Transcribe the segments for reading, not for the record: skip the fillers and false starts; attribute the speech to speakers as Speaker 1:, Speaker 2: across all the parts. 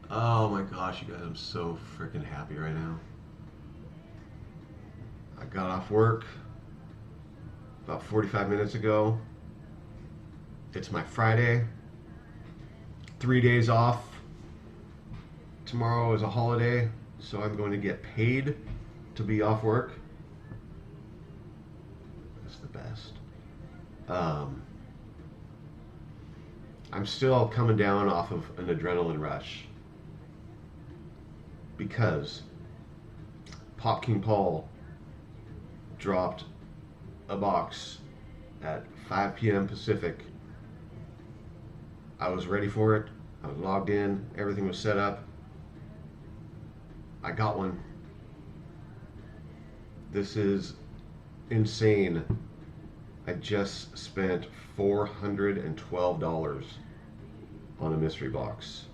Speaker 1: Oh my gosh, you guys, I'm so freaking happy right now. I got off work about 45 minutes ago. It's my Friday, 3 days off. Tomorrow is a holiday, so I'm going to get paid to be off work. That's the best. Um, I'm still coming down off of an adrenaline rush because Pop King Paul dropped a box at 5 p.m. Pacific. I was ready for it. I was logged in. Everything was set up. I got one. This is insane. I just spent $412 on a mystery box.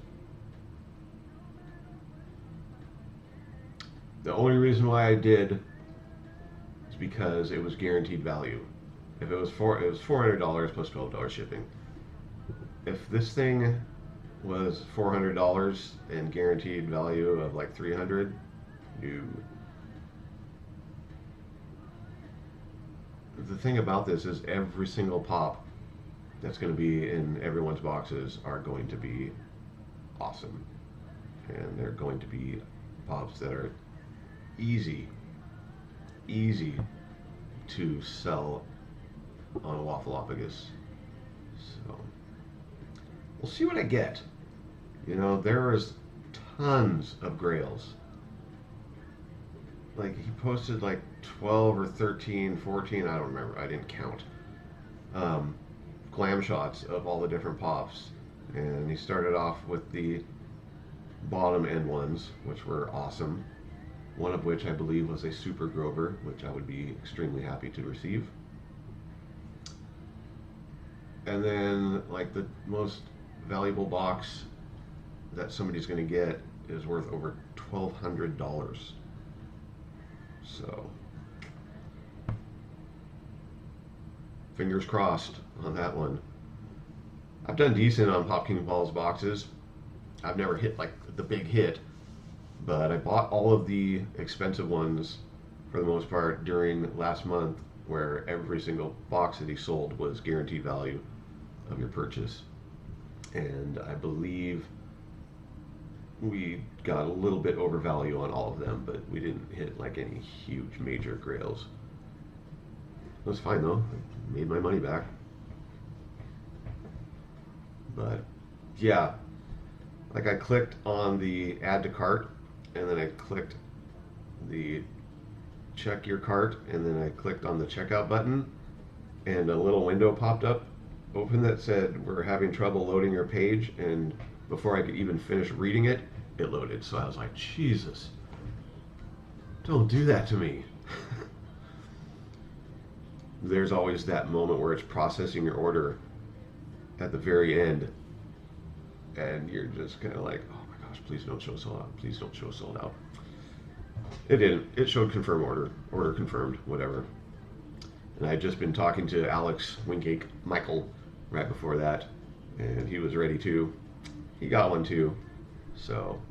Speaker 1: The only reason why I did is because it was guaranteed value. If it was $400 plus $12 shipping. If this thing was $400 and guaranteed value of like 300, no. The thing about this is every single pop that's going to be in everyone's boxes are going to be awesome, and they're going to be pops that are easy, easy to sell on a Waffleopagus. So we'll see what I get. You know, there is tons of grails. Like he posted like 12 or 13, 14, I don't remember, I didn't count. Um, Glam shots of all the different pops. And he started off with the bottom end ones, which were awesome. One of which I believe was a Super Grover, which I would be extremely happy to receive. And then, like, the most valuable box that somebody's going to get is worth over $1,200. So, fingers crossed on that one. I've done decent on Pop King Paul's boxes. I've never hit like the big hit, but I bought all of the expensive ones for the most part during last month, where every single box that he sold was guaranteed value of your purchase. And I believe we got a little bit over value on all of them, but we didn't hit like any huge major grails. It was fine though. I made my money back. But yeah, like I clicked on the add to cart, and then I clicked the check your cart, and then I clicked on the checkout button, and a little window popped up open that said we're having trouble loading your page, and before I could even finish reading it, it loaded. So I was like, Jesus, don't do that to me. There's always that moment where it's processing your order at the very end, and you're just kind of like, oh my gosh, please don't show sold out. Please don't show sold out. It didn't. It showed confirm order confirmed, whatever. And I had just been talking to Alex Winkake Michael right before that, and he was ready too. He got one too. So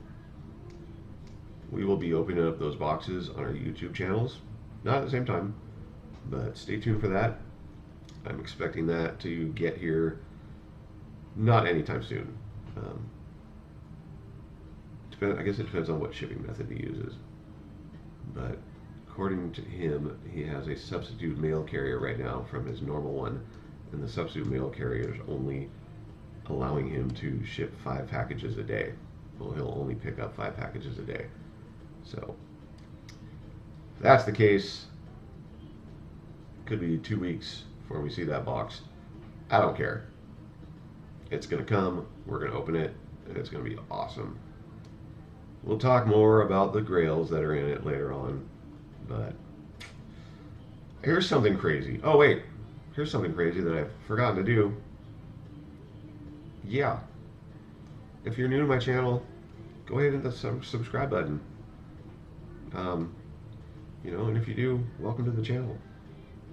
Speaker 1: we will be opening up those boxes on our YouTube channels. Not at the same time, but stay tuned for that. I'm expecting that to get here not anytime soon. I guess it depends on what shipping method he uses. But according to him, he has a substitute mail carrier right now from his normal one, and the substitute mail carrier is only allowing him to ship 5 packages a day. Well, he'll only pick up 5 packages a day. So, if that's the case, could be 2 weeks before we see that box. I don't care. It's going to come, we're going to open it, and it's going to be awesome. We'll talk more about the grails that are in it later on, but here's something crazy. Oh wait, here's something crazy that I've forgotten to do. Yeah, if you're new to my channel, go ahead and hit the subscribe button. You know, and if you do, welcome to the channel.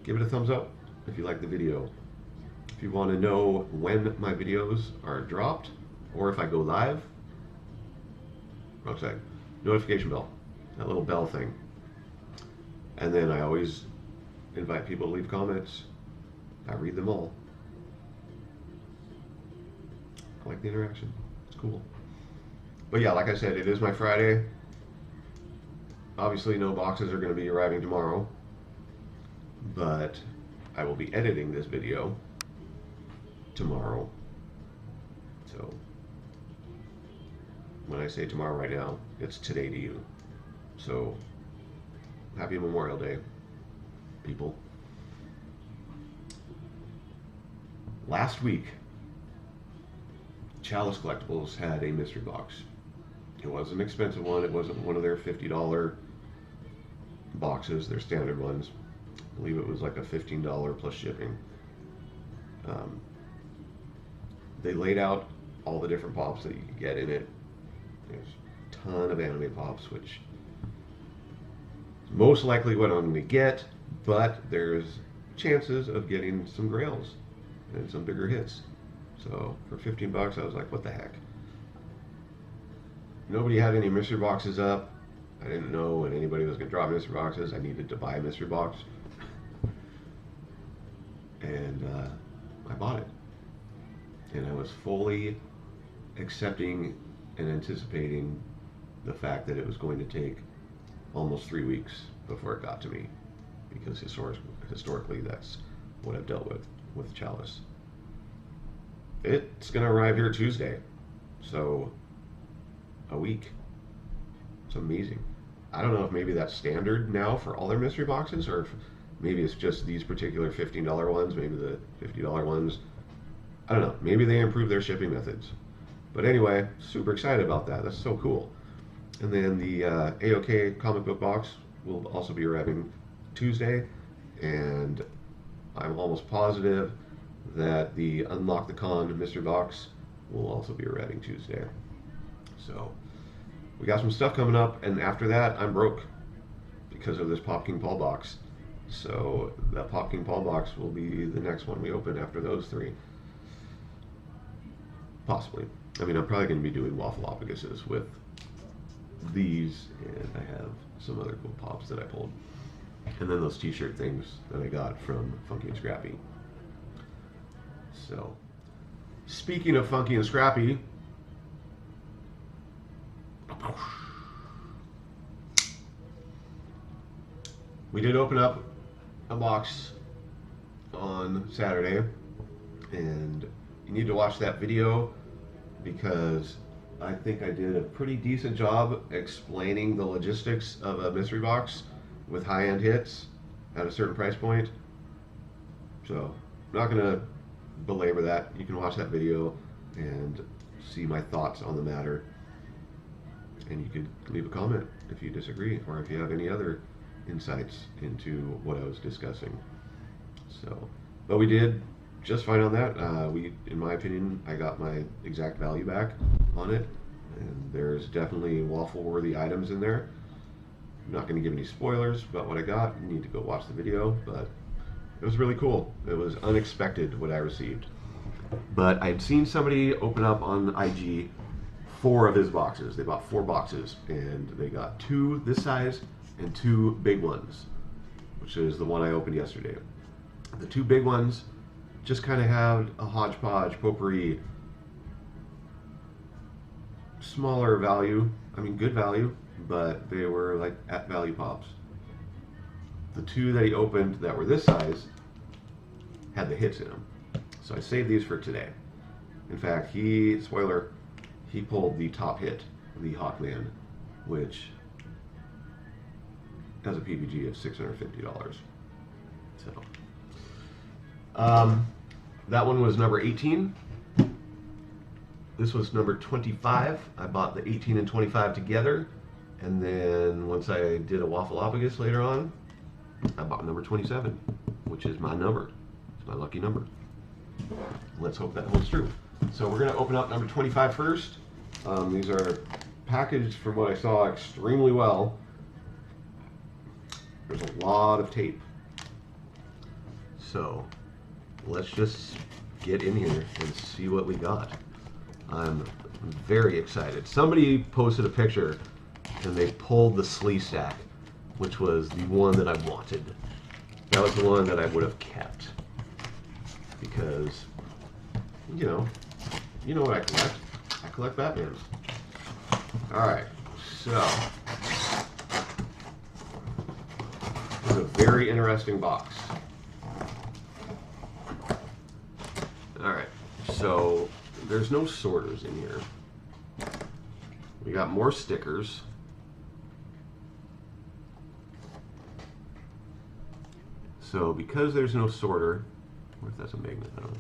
Speaker 1: Give it a thumbs up if you like the video. If you want to know when my videos are dropped or if I go live, outside. Notification bell, that little bell thing. And then I always invite people to leave comments. I read them all. I like the interaction. It's cool. But yeah, like I said, it is my Friday. Obviously, no boxes are going to be arriving tomorrow. But I will be editing this video tomorrow. So when I say tomorrow right now, it's today to you. So happy Memorial Day, people. Last week, Chalice Collectibles had a mystery box. It wasn't an expensive one. It wasn't one of their $50 boxes, their standard ones. I believe it was like a $15 plus shipping. They laid out all the different pops that you could get in it. There's a ton of anime pops, which is most likely what I'm going to get, but there's chances of getting some grails and some bigger hits. So for 15 bucks, I was like, what the heck? Nobody had any mystery boxes up. I didn't know when anybody was going to drop mystery boxes. I needed to buy a mystery box. And I bought it. And I was fully accepting and anticipating the fact that it was going to take almost 3 weeks before it got to me. Because historically, that's what I've dealt with Chalice. It's going to arrive here Tuesday. So, a week. It's amazing. I don't know if maybe that's standard now for all their mystery boxes, or if maybe it's just these particular $15 ones, maybe the $50 ones. I don't know. Maybe they improved their shipping methods. But anyway, super excited about that. That's so cool. And then the AOK comic book box will also be arriving Tuesday. And I'm almost positive that the Unlock the Con mystery box will also be arriving Tuesday. So we got some stuff coming up, and after that I'm broke because of this Pop King Paul box. So that Pop King Paul box will be the next one we open after those three. Possibly. I mean, I'm probably going to be doing Waffleopaguses with these, and I have some other cool pops that I pulled. And then those t-shirt things that I got from Funky and Scrappy. So, speaking of Funky and Scrappy, we did open up a box on Saturday, and you need to watch that video because I think I did a pretty decent job explaining the logistics of a mystery box with high-end hits at a certain price point. So I'm not going to belabor that. You can watch that video and see my thoughts on the matter, and you could leave a comment if you disagree or if you have any other insights into what I was discussing. So, but we did just fine on that. In my opinion, I got my exact value back on it, and there's definitely waffle-worthy items in there. I'm not going to give any spoilers about what I got. You need to go watch the video, but it was really cool. It was unexpected what I received. But I'd seen somebody open up on IG 4 of his boxes. They bought 4 boxes, and they got 2 this size and 2 big ones, which is the one I opened yesterday. The 2 big ones just kind of had a hodgepodge, potpourri, smaller value. I mean, good value, but they were like at value pops. The 2 that he opened that were this size had the hits in them. So I saved these for today. In fact, spoiler, he pulled the top hit, the Hawkman, which has a PPG of $650. So, that one was number 18. This was number 25. I bought the 18 and 25 together, and then once I did a Waffleopagus later on, I bought number 27, which is my number. It's my lucky number. Let's hope that holds true. So we're going to open up number 25 first. These are packaged, from what I saw, extremely well. There's a lot of tape. So let's just get in here and see what we got. I'm I'm very excited. Somebody posted a picture and they pulled the Slee stack, which was the one that I wanted. That was the one that I would have kept. Because, you know what I collect. I collect Batmans. Alright, so this is a very interesting box. Alright, so there's no sorters in here. We got more stickers. So because there's no sorter, what if that's a magnet? I don't know.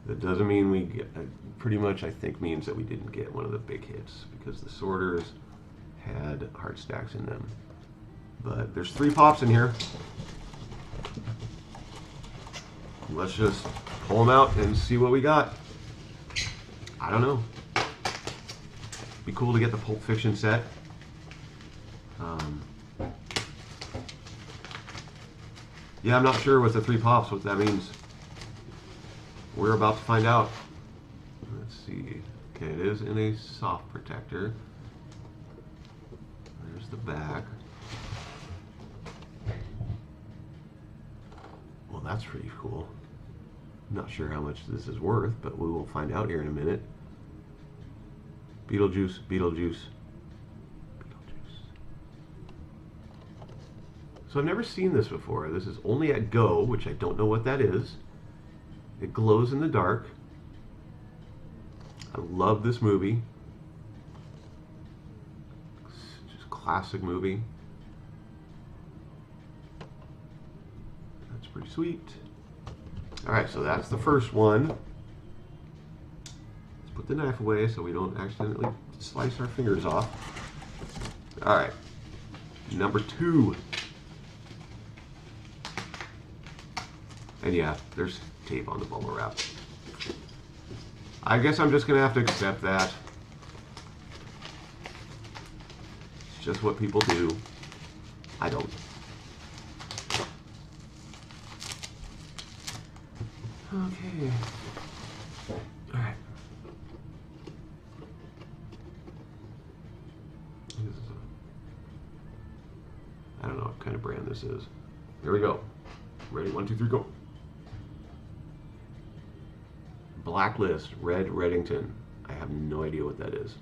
Speaker 1: That doesn't mean we get, pretty much I think means that we didn't get one of the big hits because the sorters had heart stacks in them. But there's 3 pops in here. Let's just pull them out and see what we got. I don't know. Be cool to get the Pulp Fiction set. Yeah, I'm not sure with the 3 pops what that means. We're about to find out. Let's see. Okay, it is in a soft protector. There's the back. Well, that's pretty cool. Not sure how much this is worth, but we will find out here in a minute. Beetlejuice, Beetlejuice, Beetlejuice. So I've never seen this before. This is only at Go, which I don't know what that is. It glows in the dark. I love this movie. It's just a classic movie. That's pretty sweet. Alright, so that's the first one. Let's put the knife away so we don't accidentally slice our fingers off. Alright, number 2. And yeah, there's tape on the bubble wrap. I guess I'm just gonna have to accept that. It's just what people do. I don't. Okay. Alright. I don't know what kind of brand this is. Here we go. Ready? 1, 2, 3, go. Blacklist, Red Reddington. I have no idea what that is.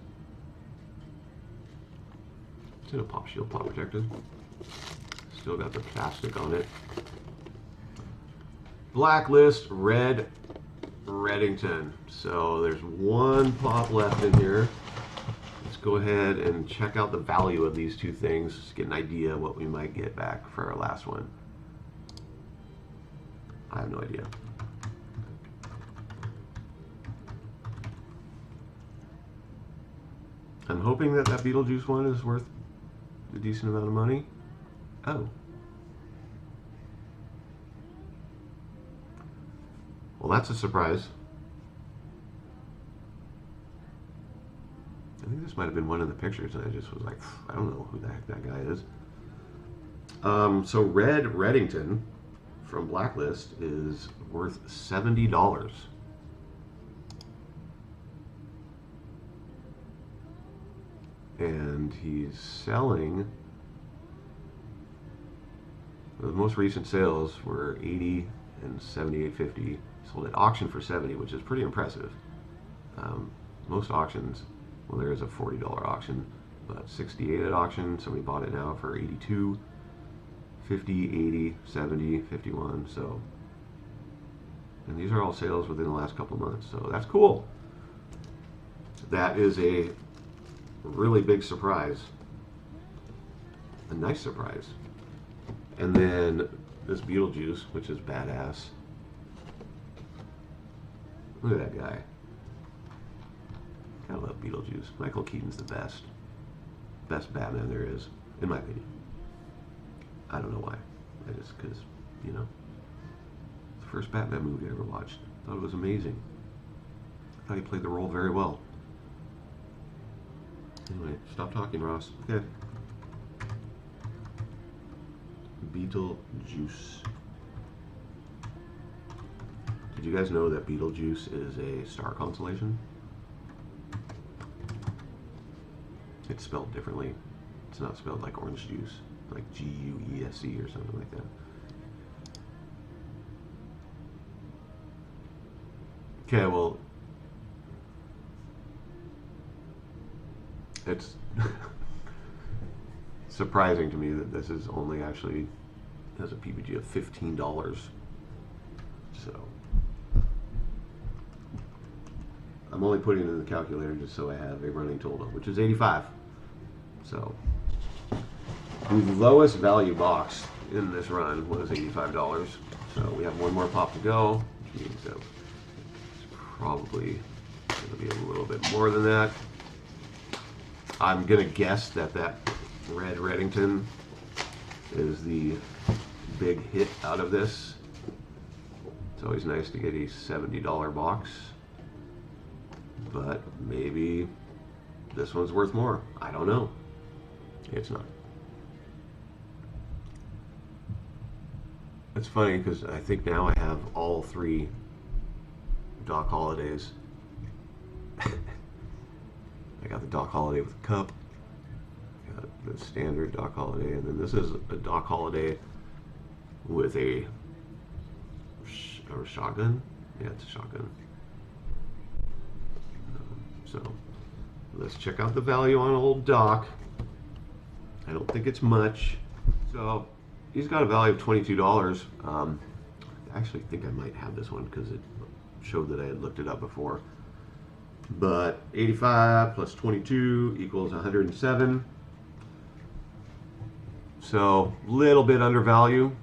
Speaker 1: It's in a pop shield, pop protector. Still got the plastic on it. Blacklist, Red Reddington. So there's 1 pop left in here. Let's go ahead and check out the value of these 2 things. Just get an idea of what we might get back for our last one. I have no idea. I'm hoping that that Beetlejuice one is worth a decent amount of money. Oh. Well, that's a surprise. I think this might have been one of the pictures, and I just was like, I don't know who the heck that guy is. So Red Reddington from Blacklist is worth $70. And he's selling, the most recent sales were $80 and $78.50. Sold at auction for $70, which is pretty impressive. Most auctions, well, there is a $40 auction, but $68 at auction. Somebody bought it now for $82, $50, $80, $70, $51. So, and these are all sales within the last couple of months. So that's cool. That is a really big surprise. A nice surprise. And then this Beetlejuice, which is badass. Look at that guy. I love Beetlejuice. Michael Keaton's the best. Best Batman there is, in my opinion. I don't know why. I just, because, you know, it's the first Batman movie I ever watched. I thought it was amazing. I thought he played the role very well. Anyway, stop talking, Ross. Okay. Beetlejuice. Did you guys know that Beetlejuice is a star constellation? It's spelled differently. It's not spelled like orange juice, like G-U-E-S-E or something like that. Okay, well, it's surprising to me that this is only actually has a PPG of $15. So I'm only putting it in the calculator just so I have a running total, which is 85. So the lowest value box in this run was $85. So we have one more pop to go, which means that it's probably going to be a little bit more than that. I'm going to guess that that red Reddington is the big hit out of this. It's always nice to get a $70 box, but maybe this one's worth more. I don't know. It's not. It's funny because I think now I have all three Doc Hollidays. I got the Doc Holliday with a cup, got the standard Doc Holliday, and then this is a Doc Holliday with a shotgun. Yeah, it's a shotgun. So let's check out the value on old Doc. I don't think it's much. So he's got a value of $22. I actually think I might have this one because it showed that I had looked it up before. But 85 plus 22 equals 107. So a little bit undervalue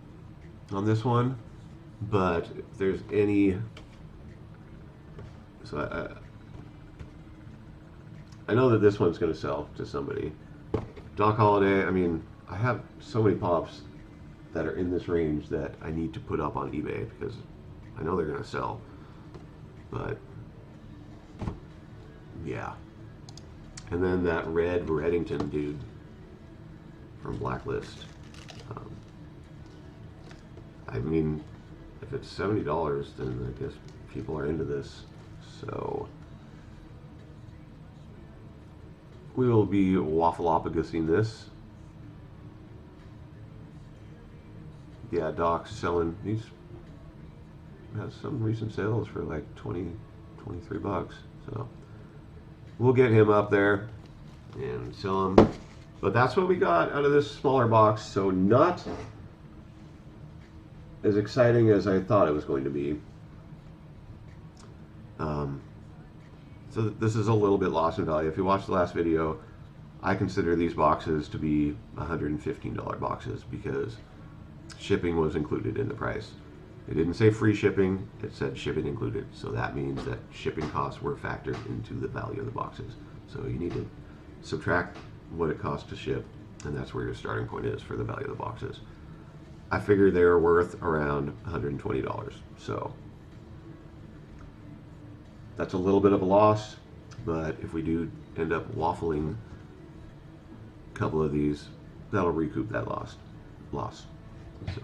Speaker 1: on this one, but if there's any, so I know that this one's going to sell to somebody. Doc Holliday, I mean, I have so many pops that are in this range that I need to put up on eBay because I know they're going to sell. But yeah. And then that red Reddington dude from Blacklist. I mean, if it's $70, then I guess people are into this. So we will be waffleopagusing this. Yeah, Doc's selling. He's has some recent sales for like 23 bucks. So we'll get him up there and sell him. But that's what we got out of this smaller box. So not as exciting as I thought it was going to be. So this is a little bit lost in value. If you watched the last video, I consider these boxes to be $115 boxes because shipping was included in the price. It didn't say free shipping, it said shipping included. So that means that shipping costs were factored into the value of the boxes. So you need to subtract what it costs to ship, and that's where your starting point is for the value of the boxes. I figure they're worth around $120. So that's a little bit of a loss, but if we do end up waffling a couple of these, that'll recoup that loss. So,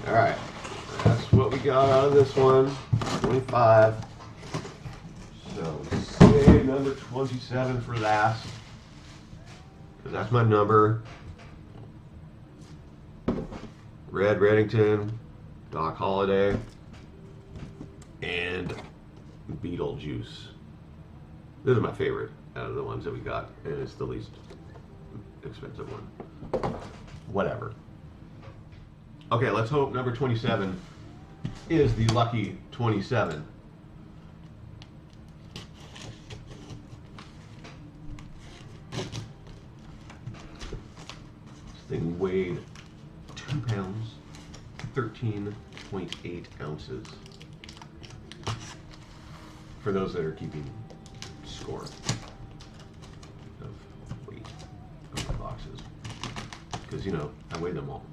Speaker 1: all right, that's what we got out of this one. 25. So save number 27 for last, because that's my number. Red Reddington, Doc Holliday, and Beetlejuice. This is my favorite out of the ones that we got, and it's the least expensive one. Whatever. Okay, let's hope number 27 is the lucky 27. This thing weighed 2 pounds, 13.8 ounces. For those that are keeping score of weight of the boxes. Because, you know, I weigh them all.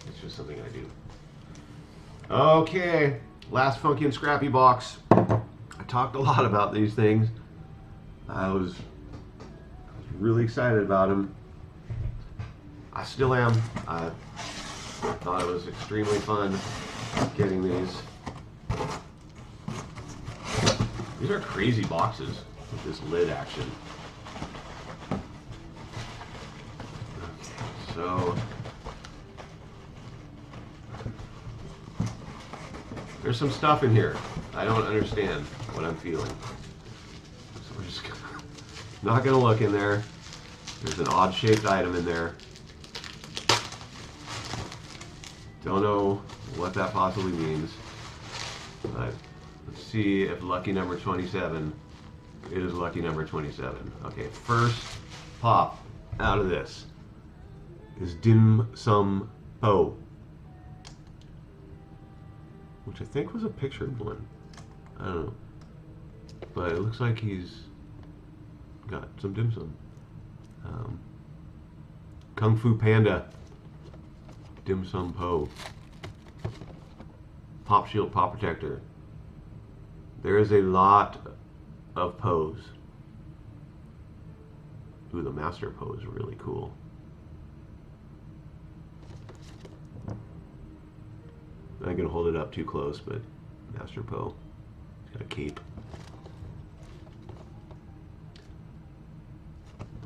Speaker 1: It's just something I do. Okay, last Funky and Scrappy box. I talked a lot about these things. I was really excited about them. I still am. I thought it was extremely fun getting these. These are crazy boxes. with this lid action. So there's some stuff in here. I don't understand what I'm feeling. So we're just not gonna look in there. There's an odd shaped item in there. Don't know what that possibly means. But let's see if lucky number 27 is lucky number 27. Okay, first pop out of this is Dim Sum Po, which I think was a pictured one. I don't know. But it looks like he's got some dim sum. Kung Fu Panda, Dim Sum Po, Pop Shield, Pop Protector. There is a lot of pose. Ooh, the Master Po is really cool. I'm not gonna hold it up too close, but Master Po, he's got a cape.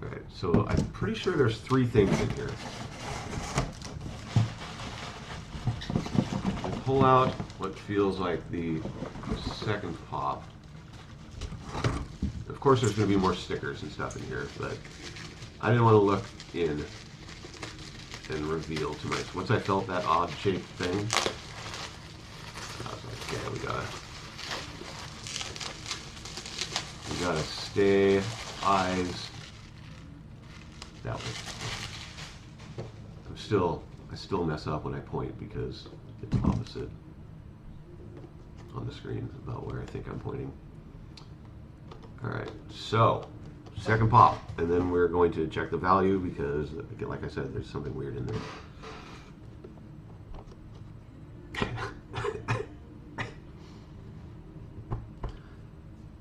Speaker 1: Alright, so I'm pretty sure there's 3 things in here. I pull out what feels like the second pop. Of course there's going to be more stickers and stuff in here, but I didn't want to look in and reveal too much. Once I felt that odd shaped thing, I was like, okay, we gotta stay eyes that way. I still mess up when I point because it's opposite on the screen about where I think I'm pointing. Alright, so second pop, and then we're going to check the value because, like I said, there's something weird in there.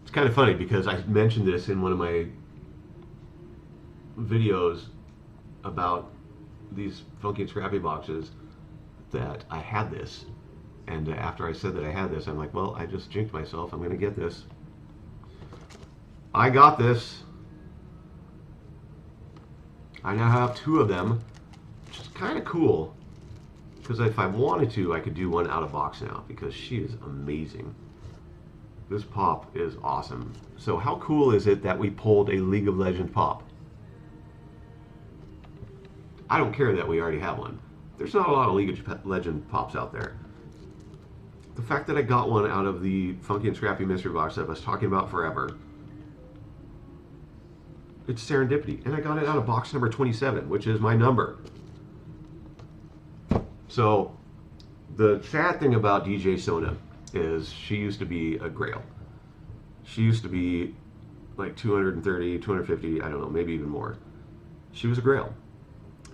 Speaker 1: It's kind of funny because I mentioned this in one of my videos about these Funky and Scrappy boxes that I had this, and after I said that I had this, I'm like, well, I just jinxed myself. I'm going to get this. I got this. I now have 2 of them, which is kind of cool because if I wanted to, I could do one out of box now because she is amazing. This pop is awesome. So how cool is it that we pulled a League of Legends pop? I don't care that we already have one. There's not a lot of League of Legends pops out there. The fact that I got one out of the Funky and Scrappy mystery box that I was talking about forever, it's serendipity. And I got it out of box number 27, which is my number. So the sad thing about DJ Sona is she used to be a grail. She used to be like 230, 250, I don't know, maybe even more. She was a grail.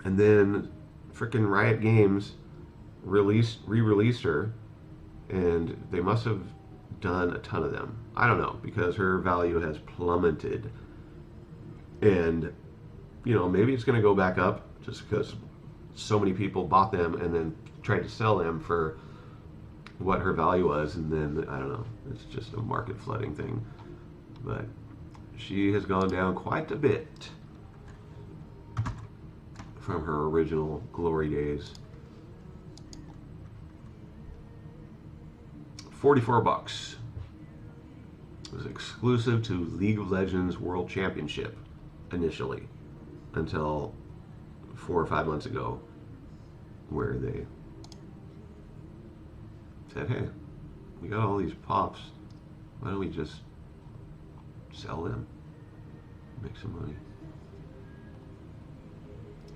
Speaker 1: And then frickin' Riot Games re-released her, and they must have done a ton of them. I don't know, because her value has plummeted. And, you know, maybe it's going to go back up just because so many people bought them and then tried to sell them for what her value was, and then, I don't know, it's just a market flooding thing. But she has gone down quite a bit from her original glory days. 44 bucks. It was exclusive to League of Legends World Championship initially, until 4 or 5 months ago, where they said, hey, we got all these pops, why don't we just sell them, make some money.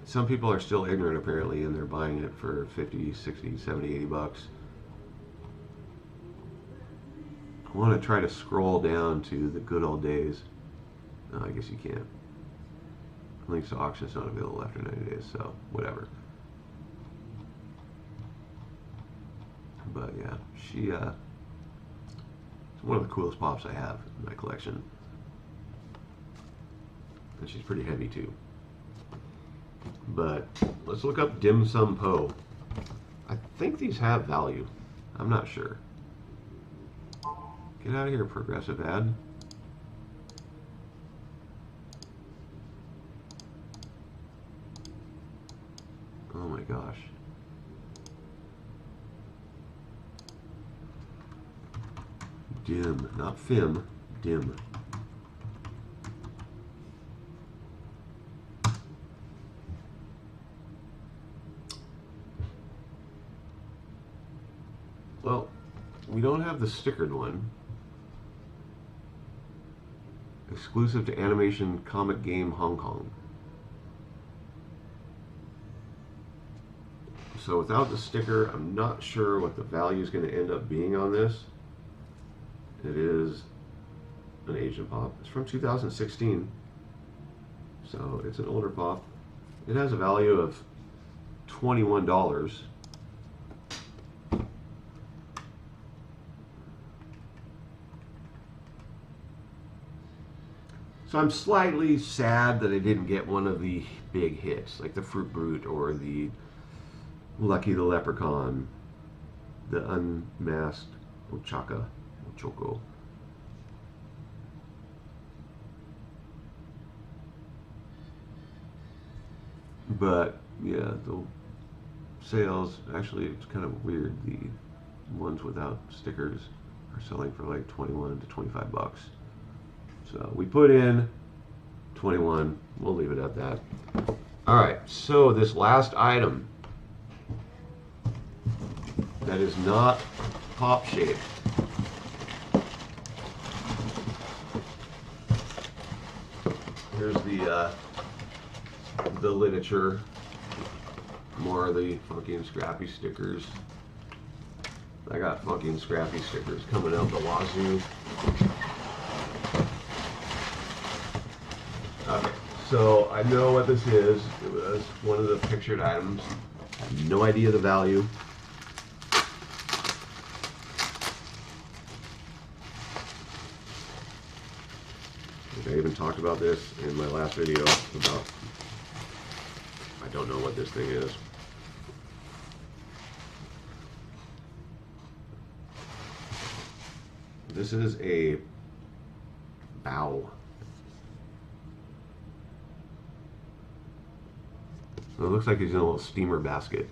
Speaker 1: Some people are still ignorant apparently, and they're buying it for 50, 60, 70, 80 bucks. I want to try to scroll down to the good old days. No, I guess you can't. Links to auction is not available after 90 days, so whatever. But yeah, she it's one of the coolest pops I have in my collection. And she's pretty heavy too. But let's look up Dim Sum Po. I think these have value. I'm not sure. Get out of here, progressive ad. gosh. Dim, not Fim, dim. Well, we don't have the stickered one. Exclusive to Animation Comic Game Hong Kong. So without the sticker, I'm not sure what the value is going to end up being on this. It is an Asian pop. It's from 2016. So it's an older pop. It has a value of $21. So I'm slightly sad that I didn't get one of the big hits, like the Fruit Brute or the Lucky the Leprechaun, the Unmasked Ochaka, Ochoko. But yeah, the sales, actually it's kind of weird. The ones without stickers are selling for like 21 to 25 bucks. So we put in 21, we'll leave it at that. All right, so this last item that is not pop shaped. Here's the literature, more of the Funky and Scrappy stickers. I got Funky and Scrappy stickers coming out the wazoo. Okay, so I know what this is. It was one of the pictured items. I have no idea the value. I even talked about this in my last video about, I don't know what this thing is. This is a bow. It looks like he's in a little steamer basket.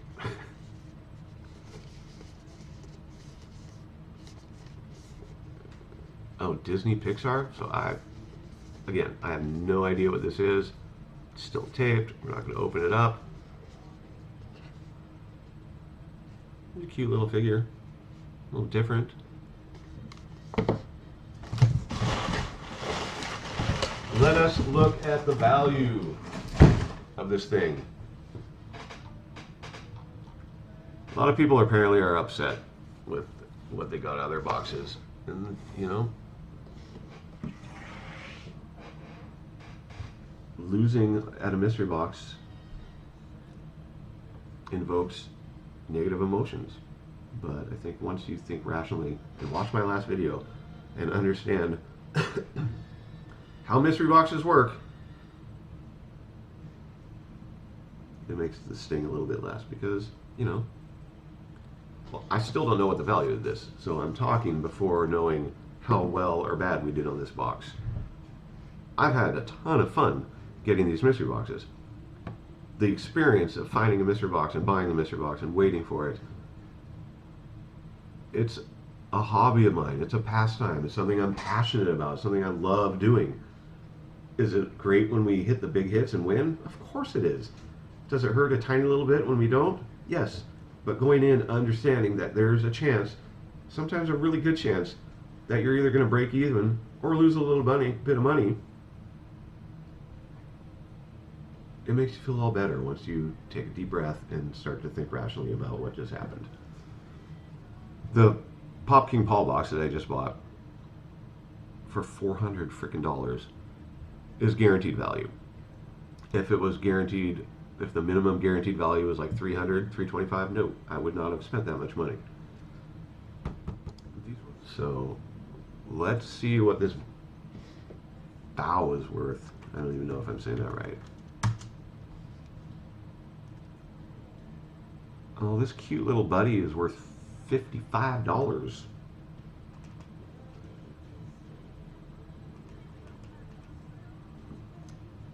Speaker 1: Oh, Disney Pixar? So again, I have no idea what this is. It's still taped. We're not going to open it up. It's a cute little figure. A little different. Let us look at the value of this thing. A lot of people apparently are upset with what they got out of their boxes. And, you know, losing at a mystery box invokes negative emotions. But I think once you think rationally and watch my last video and understand how mystery boxes work, it makes the sting a little bit less because, you know, well, I still don't know what the value of this, so I'm talking before knowing how well or bad we did on this box. I've had a ton of fun getting these mystery boxes. The experience of finding a mystery box and buying the mystery box and waiting for it, it's a hobby of mine. It's a pastime. It's something I'm passionate about, something I love doing. Is it great when we hit the big hits and win? Of course it is. Does it hurt a tiny little bit when we don't? Yes. But going in understanding that there's a chance, sometimes a really good chance, that you're either going to break even or lose a little bit of money, it makes you feel all better once you take a deep breath and start to think rationally about what just happened. The Pop King Paul box that I just bought for $400 freaking is guaranteed value. If it was guaranteed, if the minimum guaranteed value was like $300, $325, no, I would not have spent that much money. So let's see what this bow is worth. I don't even know if I'm saying that right. Oh, this cute little buddy is worth $55.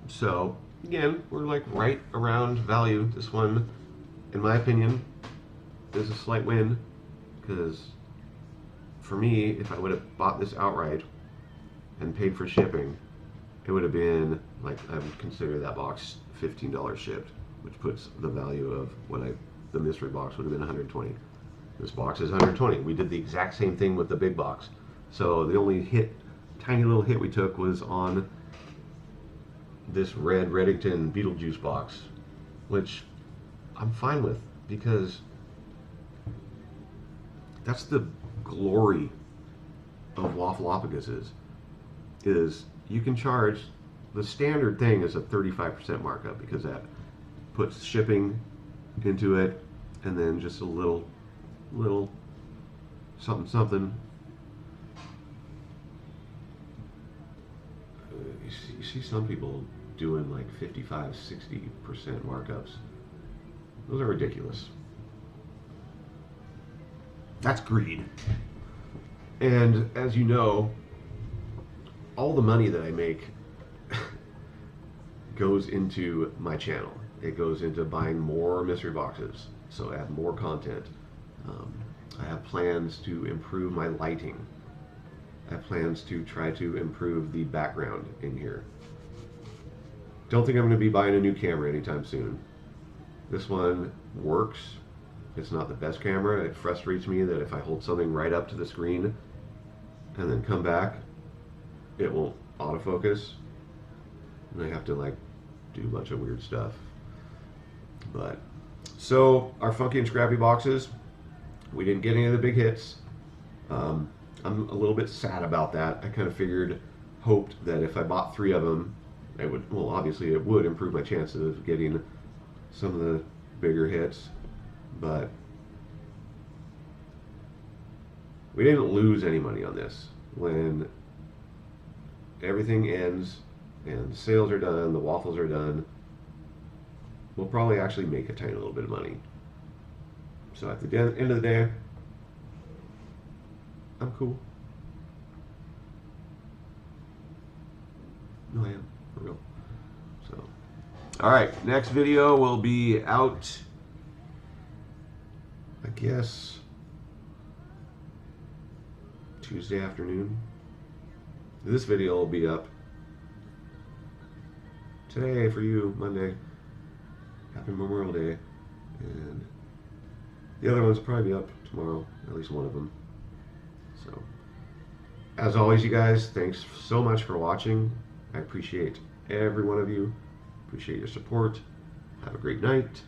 Speaker 1: So again, we're like right around value. This one in my opinion, is a slight win, because for me, if I would have bought this outright and paid for shipping, it would have been like, I would consider that box $15 shipped, which puts the value of the mystery box would have been $120. This box is $120. We did the exact same thing with the big box. So the only tiny little hit we took was on this red Reddington Beetlejuice box, which I'm fine with, because that's the glory of Waffleopaguses, is you can charge, the standard thing is a 35% markup, because that puts shipping into it, and then just a little something. You see some people doing like 55-60% markups. Those are ridiculous. That's greed. And as you know, all the money that I make goes into my channel. It goes into buying more mystery boxes, so add more content. I have plans to improve my lighting. I have plans to try to improve the background in here. Don't think I'm going to be buying a new camera anytime soon. This one works. It's not the best camera. It frustrates me that if I hold something right up to the screen and then come back, it won't autofocus, and I have to like do a bunch of weird stuff. But so our Funky and Scrappy boxes, we didn't get any of the big hits. I'm a little bit sad about that. I kind of hoped that if I bought 3 of them, it would, well, obviously it would improve my chances of getting some of the bigger hits, but we didn't lose any money on this. When everything ends and the sales are done, the waffles are done, we'll probably actually make a tiny little bit of money. So at the end of the day, I'm cool. No, I am, for real. So, alright, next video will be out, I guess, Tuesday afternoon. This video will be up today for you, Monday. Happy Memorial Day. And the other ones will probably be up tomorrow, at least one of them. So, as always, you guys, thanks so much for watching. I appreciate every one of you. Appreciate your support. Have a great night.